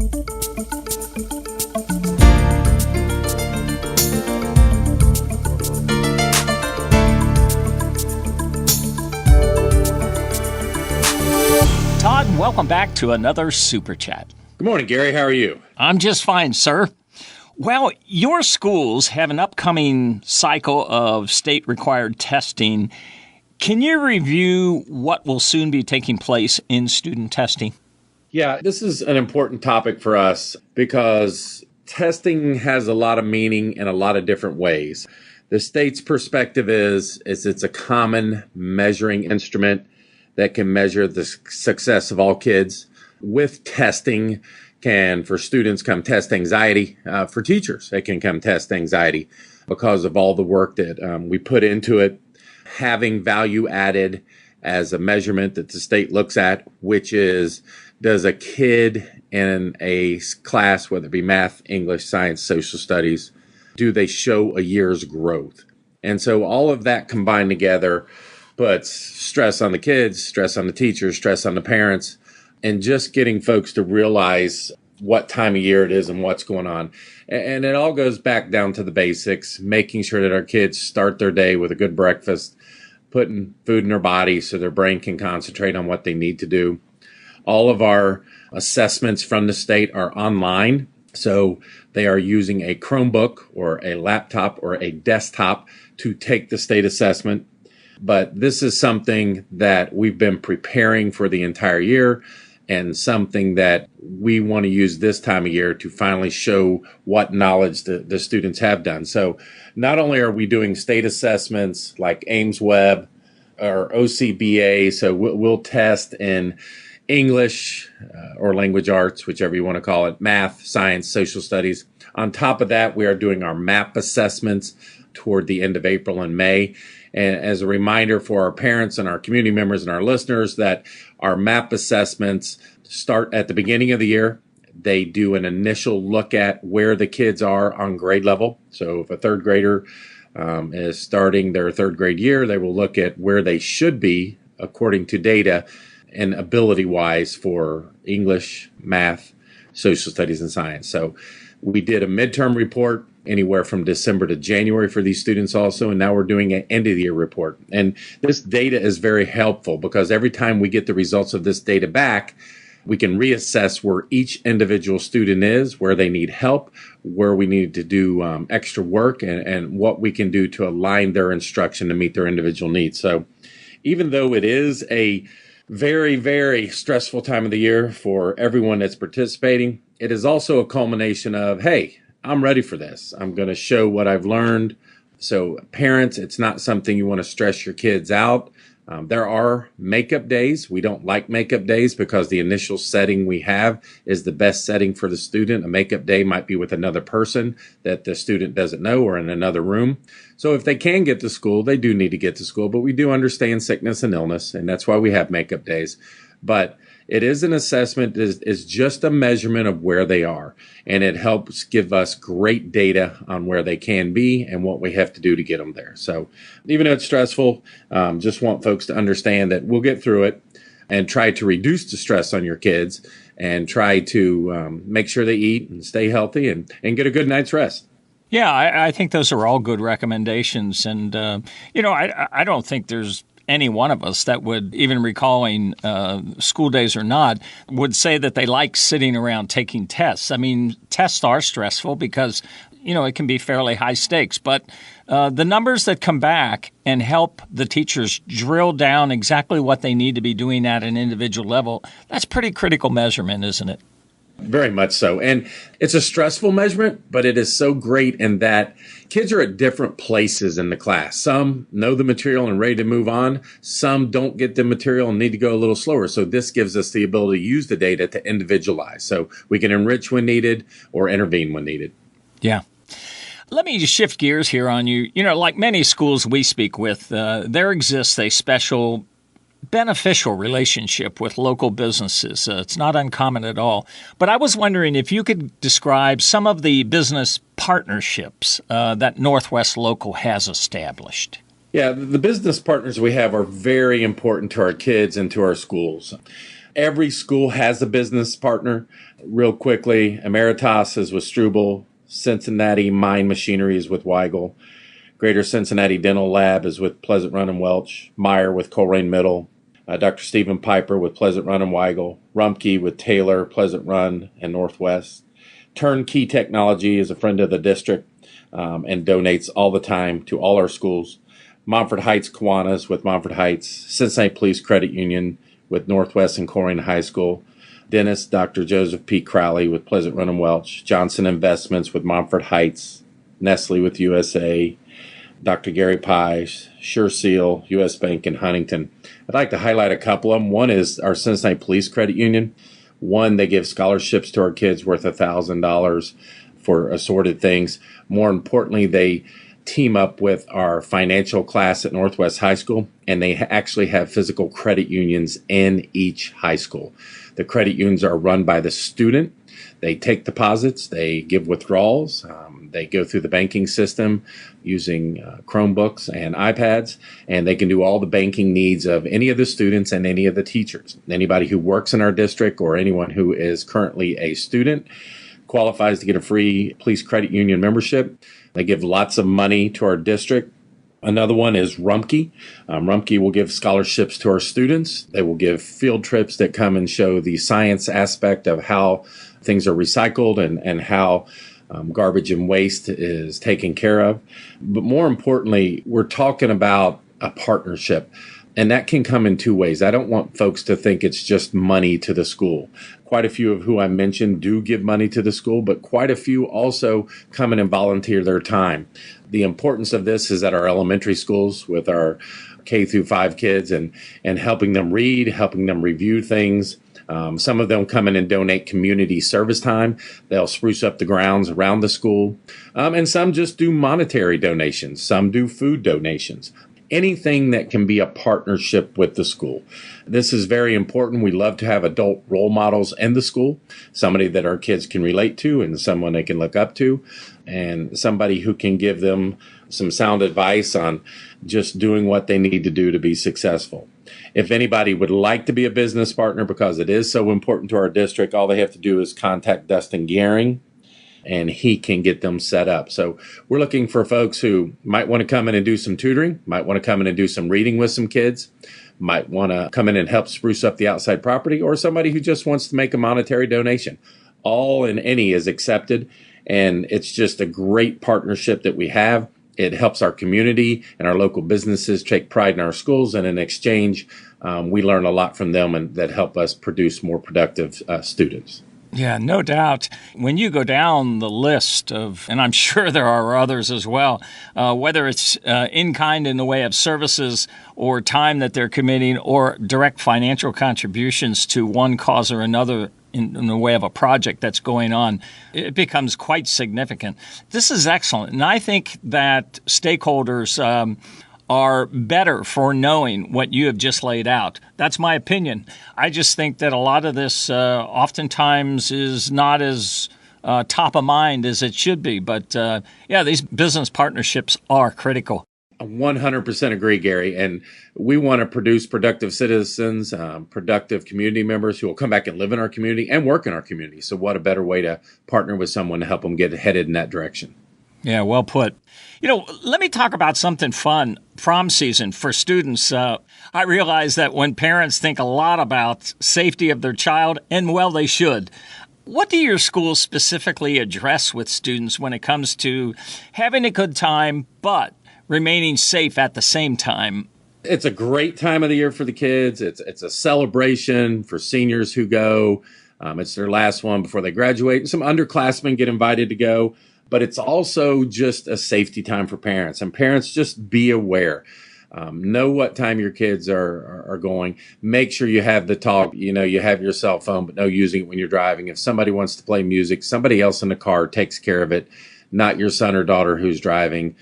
Todd, welcome back to another Super Chat. Good morning, Gary. How are you? I'm just fine, sir. Well, your schools have an upcoming cycle of state-required testing. Can you review what will soon be taking place in student testing? Yeah, this is an important topic for us because testing has a lot of meaning in a lot of different ways. The state's perspective is it's a common measuring instrument that can measure the success of all kids. With testing for students come test anxiety. For teachers, it can come test anxiety because of all the work that we put into it. Having value added as a measurement that the state looks at, which is, does a kid in a class, whether it be math, English, science, social studies, do they show a year's growth? And so all of that combined together puts stress on the kids, stress on the teachers, stress on the parents, and just getting folks to realize what time of year it is and what's going on. And it all goes back down to the basics, making sure that our kids start their day with a good breakfast, putting food in their body so their brain can concentrate on what they need to do. All of our assessments from the state are online, so they are using a Chromebook or a laptop or a desktop to take the state assessment. But this is something that we've been preparing for the entire year and something that we want to use this time of year to finally show what knowledge the students have done. So not only are we doing state assessments like Ames Web or OCBA, so we'll test in English or language arts, whichever you want to call it, math, science, social studies. On top of that, we are doing our MAP assessments toward the end of April and May. And as a reminder for our parents and our community members and our listeners that our MAP assessments start at the beginning of the year. They do an initial look at where the kids are on grade level. So if a third grader is starting their third grade year, they will look at where they should be according to data and ability-wise for English, math, social studies, and science. So we did a midterm report anywhere from December to January for these students also, and now we're doing an end-of-the-year report. And this data is very helpful because every time we get the results of this data back, we can reassess where each individual student is, where they need help, where we need to do extra work, and what we can do to align their instruction to meet their individual needs. So even though it is a very, very stressful time of the year for everyone that's participating, it is also a culmination of, hey, I'm ready for this. I'm going to show what I've learned. So parents, it's not something you want to stress your kids out. There are makeup days. We don't like makeup days because the initial setting we have is the best setting for the student. A makeup day might be with another person that the student doesn't know or in another room. So if they can get to school, they do need to get to school, but we do understand sickness and illness, and that's why we have makeup days. But it is an assessment, is just a measurement of where they are, and it helps give us great data on where they can be and what we have to do to get them there. So even though it's stressful, just want folks to understand that we'll get through it and try to reduce the stress on your kids and try to make sure they eat and stay healthy and get a good night's rest. Yeah, I think those are all good recommendations. And, I don't think there's any one of us that would, even recalling school days or not, would say that they like sitting around taking tests. I mean, tests are stressful because, it can be fairly high stakes. But the numbers that come back and help the teachers drill down exactly what they need to be doing at an individual level, that's pretty critical measurement, isn't it? Very much so. And it's a stressful measurement, but it is so great in that kids are at different places in the class. Some know the material and ready to move on. Some don't get the material and need to go a little slower. So this gives us the ability to use the data to individualize. So we can enrich when needed or intervene when needed. Yeah. Let me just shift gears here on you. Like many schools we speak with, there exists a special beneficial relationship with local businesses. It's not uncommon at all. But I was wondering if you could describe some of the business partnerships that Northwest Local has established. Yeah, the business partners we have are very important to our kids and to our schools. Every school has a business partner. Real quickly, Emeritus is with Struble, Cincinnati Mine Machinery is with Weigel, Greater Cincinnati Dental Lab is with Pleasant Run and Welch, Meyer with Colerain Middle, Dr. Stephen Piper with Pleasant Run and Weigel, Rumpke with Taylor, Pleasant Run, and Northwest. Turnkey Technology is a friend of the district and donates all the time to all our schools. Montford Heights Kiwanis with Montford Heights, Cincinnati Police Credit Union with Northwest and Colerain High School, Dentist Dr. Joseph P. Crowley with Pleasant Run and Welch, Johnson Investments with Montford Heights, Nestle with USA, Dr. Gary Pye, Sure Seal, U.S. Bank, and Huntington. I'd like to highlight a couple of them. One is our Cincinnati Police Credit Union. One, they give scholarships to our kids worth $1,000 for assorted things. More importantly, they team up with our financial class at Northwest High School, and they actually have physical credit unions in each high school. The credit unions are run by the student. They take deposits, they give withdrawals, they go through the banking system using Chromebooks and iPads, and they can do all the banking needs of any of the students and any of the teachers. Anybody who works in our district or anyone who is currently a student qualifies to get a free police credit union membership. They give lots of money to our district. Another one is Rumpke. Rumpke will give scholarships to our students. They will give field trips that come and show the science aspect of how things are recycled and how garbage and waste is taken care of. But more importantly, we're talking about a partnership. And that can come in two ways. I don't want folks to think it's just money to the school. Quite a few of who I mentioned do give money to the school, but quite a few also come in and volunteer their time. The importance of this is at our elementary schools with our K through 5 kids and helping them read, helping them review things. Some of them come in and donate community service time. They'll spruce up the grounds around the school. And some just do monetary donations. Some do food donations. Anything that can be a partnership with the school. This is very important. We love to have adult role models in the school, somebody that our kids can relate to and someone they can look up to, and somebody who can give them some sound advice on just doing what they need to do to be successful. If anybody would like to be a business partner, because it is so important to our district, all they have to do is contact Dustin Gehring, and he can get them set up. So we're looking for folks who might want to come in and do some tutoring, might want to come in and do some reading with some kids, might want to come in and help spruce up the outside property, or somebody who just wants to make a monetary donation. All and any is accepted, and it's just a great partnership that we have. It helps our community and our local businesses take pride in our schools, and in exchange, we learn a lot from them and that help us produce more productive students. Yeah, no doubt. When you go down the list of, and I'm sure there are others as well, whether it's in kind in the way of services or time that they're committing or direct financial contributions to one cause or another in the way of a project that's going on, it becomes quite significant. This is excellent. And I think that stakeholders are better for knowing what you have just laid out. That's my opinion. I just think that a lot of this oftentimes is not as top of mind as it should be. But these business partnerships are critical. I 100% agree, Gary. And we want to produce productive citizens, productive community members who will come back and live in our community and work in our community. So what a better way to partner with someone to help them get headed in that direction. Yeah, well put. Let me talk about something fun. Prom season for students. I realize that when parents think a lot about safety of their child, and well, they should. What do your schools specifically address with students when it comes to having a good time, but remaining safe at the same time? It's a great time of the year for the kids. It's a celebration for seniors who go. It's their last one before they graduate. And some underclassmen get invited to go. But it's also just a safety time for parents. And parents, just be aware. Know what time your kids are going. Make sure you have the talk. You have your cell phone, but no using it when you're driving. If somebody wants to play music, somebody else in the car takes care of it, not your son or daughter who's driving.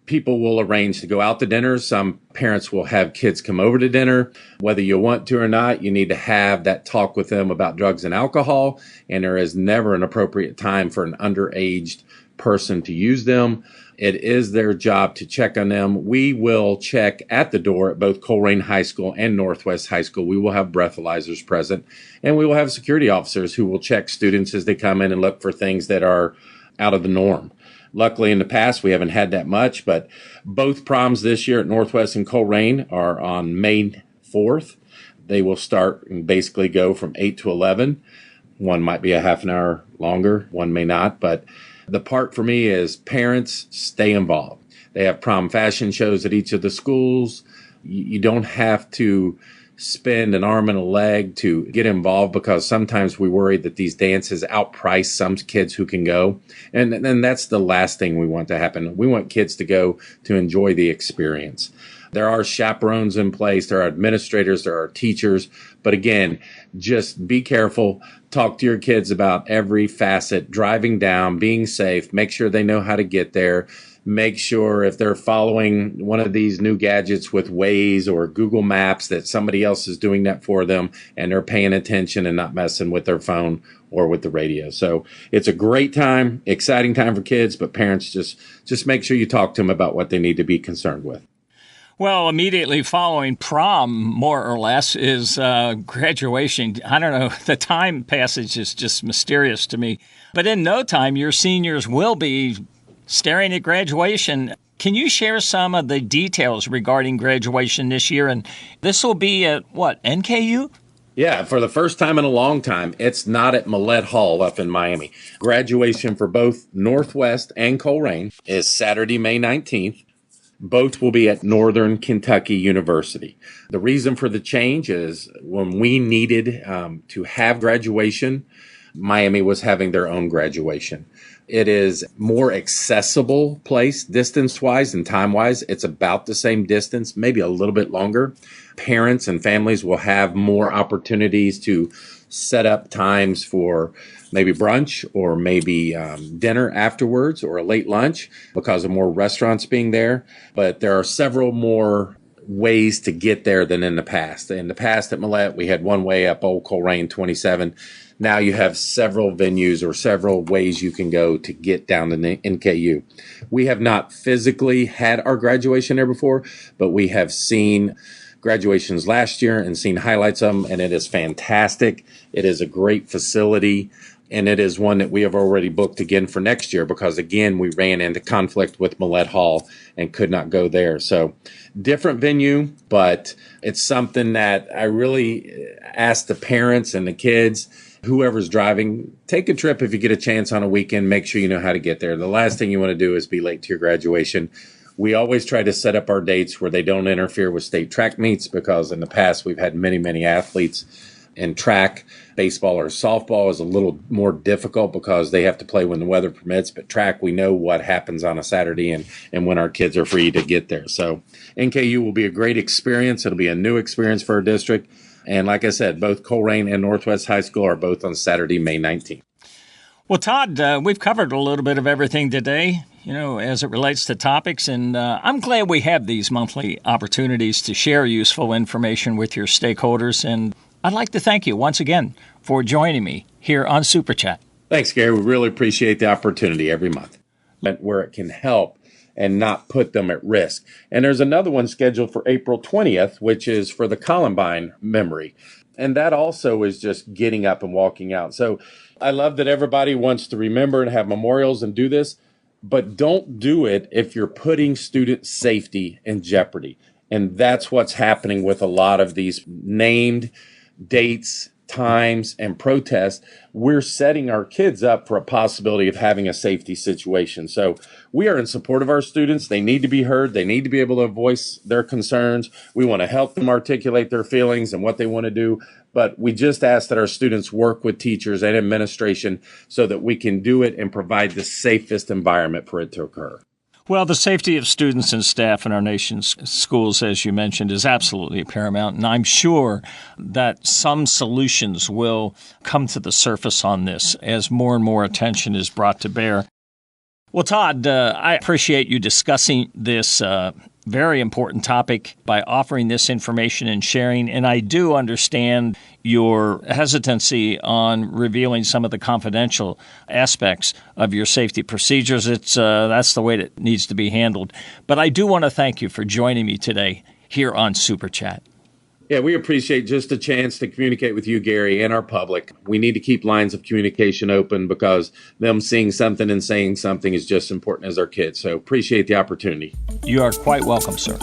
People will arrange to go out to dinner. Some parents will have kids come over to dinner. Whether you want to or not, you need to have that talk with them about drugs and alcohol. And there is never an appropriate time for an underage person to use them. It is their job to check on them. We will check at the door at both Colerain High School and Northwest High School. We will have breathalyzers present, and we will have security officers who will check students as they come in and look for things that are out of the norm. Luckily, in the past, we haven't had that much, but both proms this year at Northwest and Colerain are on May 4th. They will start and basically go from 8 to 11. One might be a half an hour longer, one may not, but the part for me is parents stay involved. They have prom fashion shows at each of the schools. You don't have to spend an arm and a leg to get involved, because sometimes we worry that these dances outprice some kids who can go. And that's the last thing we want to happen. We want kids to go to enjoy the experience. There are chaperones in place. There are administrators. There are teachers. But again, just be careful. Talk to your kids about every facet, driving down, being safe, make sure they know how to get there. Make sure if they're following one of these new gadgets with Waze or Google Maps that somebody else is doing that for them and they're paying attention and not messing with their phone or with the radio. So it's a great time, exciting time for kids, but parents just make sure you talk to them about what they need to be concerned with. Well, immediately following prom, more or less, is graduation. I don't know, the time passage is just mysterious to me. But in no time, your seniors will be staring at graduation. Can you share some of the details regarding graduation this year? And this will be at what, NKU? Yeah, for the first time in a long time, it's not at Millett Hall up in Miami. Graduation for both Northwest and Colerain is Saturday, May 19th. Both will be at Northern Kentucky University. The reason for the change is when we needed to have graduation, Miami was having their own graduation. It is more accessible place distance-wise and time-wise. It's about the same distance, maybe a little bit longer. Parents and families will have more opportunities to set up times for maybe brunch or maybe dinner afterwards or a late lunch because of more restaurants being there. But there are several more ways to get there than in the past. In the past at Millett, we had one way up Old Colerain 27. Now you have several venues or several ways you can go to get down to NKU. We have not physically had our graduation there before, but we have seen graduations last year and seen highlights of them, and it is fantastic. It is a great facility, and it is one that we have already booked again for next year because, again, we ran into conflict with Millett Hall and could not go there. So different venue, but it's something that I really ask the parents and the kids, whoever's driving, take a trip if you get a chance on a weekend. Make sure you know how to get there. The last thing you want to do is be late to your graduation. We always try to set up our dates where they don't interfere with state track meets because in the past we've had many, many athletes in track. Baseball or softball is a little more difficult because they have to play when the weather permits. But track, we know what happens on a Saturday and when our kids are free to get there. So NKU will be a great experience. It'll be a new experience for our district. And like I said, both Colerain and Northwest High School are both on Saturday, May 19th. Well, Todd, we've covered a little bit of everything today, as it relates to topics, and I'm glad we have these monthly opportunities to share useful information with your stakeholders, and I'd like to thank you once again for joining me here on SuperChat. Thanks, Gary. We really appreciate the opportunity every month where it can help and not put them at risk. And there's another one scheduled for April 20th, which is for the Columbine memory. And that also is just getting up and walking out. So I love that everybody wants to remember and have memorials and do this, but don't do it if you're putting student safety in jeopardy. And that's what's happening with a lot of these named dates, times, and protests. We're setting our kids up for a possibility of having a safety situation. So we are in support of our students. They need to be heard. They need to be able to voice their concerns. We want to help them articulate their feelings and what they want to do. But we just ask that our students work with teachers and administration so that we can do it and provide the safest environment for it to occur. Well, the safety of students and staff in our nation's schools, as you mentioned, is absolutely paramount. And I'm sure that some solutions will come to the surface on this as more and more attention is brought to bear. Well, Todd, I appreciate you discussing this very important topic by offering this information and sharing. And I do understand your hesitancy on revealing some of the confidential aspects of your safety procedures. That's the way it needs to be handled. But I do want to thank you for joining me today here on SuperChat. Yeah, we appreciate just a chance to communicate with you, Gary, and our public. We need to keep lines of communication open because them seeing something and saying something is just as important as our kids. So appreciate the opportunity. You are quite welcome, sir.